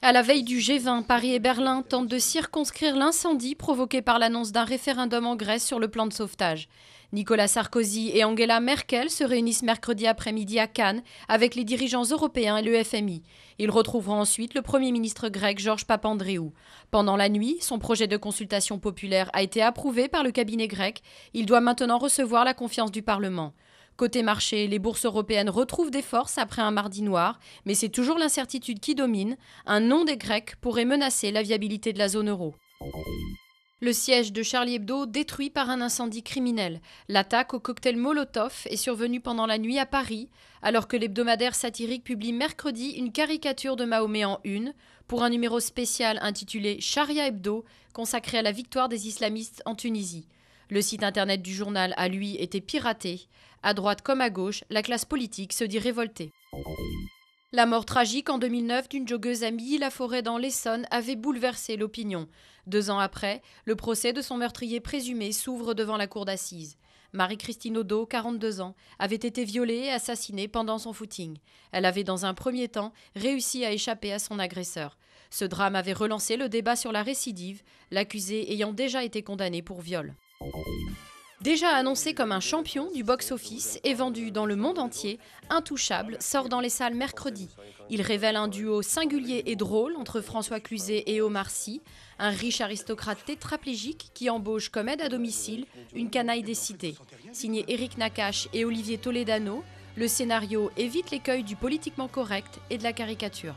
À la veille du G20, Paris et Berlin tentent de circonscrire l'incendie provoqué par l'annonce d'un référendum en Grèce sur le plan de sauvetage. Nicolas Sarkozy et Angela Merkel se réunissent mercredi après-midi à Cannes avec les dirigeants européens et le FMI. Ils retrouveront ensuite le Premier ministre grec Georges Papandréou. Pendant la nuit, son projet de consultation populaire a été approuvé par le cabinet grec. Il doit maintenant recevoir la confiance du Parlement. Côté marché, les bourses européennes retrouvent des forces après un mardi noir, mais c'est toujours l'incertitude qui domine. Un non des Grecs pourrait menacer la viabilité de la zone euro. Le siège de Charlie Hebdo détruit par un incendie criminel. L'attaque au cocktail Molotov est survenue pendant la nuit à Paris, alors que l'hebdomadaire satirique publie mercredi une caricature de Mahomet en une, pour un numéro spécial intitulé Sharia Hebdo, consacré à la victoire des islamistes en Tunisie. Le site internet du journal a, lui, été piraté. À droite comme à gauche, la classe politique se dit révoltée. La mort tragique en 2009 d'une joggeuse à Milly-la-Forêt dans l'Essonne avait bouleversé l'opinion. 2 ans après, le procès de son meurtrier présumé s'ouvre devant la cour d'assises. Marie-Christine Odo, 42 ans, avait été violée et assassinée pendant son footing. Elle avait dans un premier temps réussi à échapper à son agresseur. Ce drame avait relancé le débat sur la récidive, l'accusé ayant déjà été condamné pour viol. Déjà annoncé comme un champion du box-office et vendu dans le monde entier, Intouchable sort dans les salles mercredi. Il révèle un duo singulier et drôle entre François Cluzet et Omar Sy, un riche aristocrate tétraplégique qui embauche comme aide à domicile une canaille des cités. Signé Éric Nakache et Olivier Toledano, le scénario évite l'écueil du politiquement correct et de la caricature.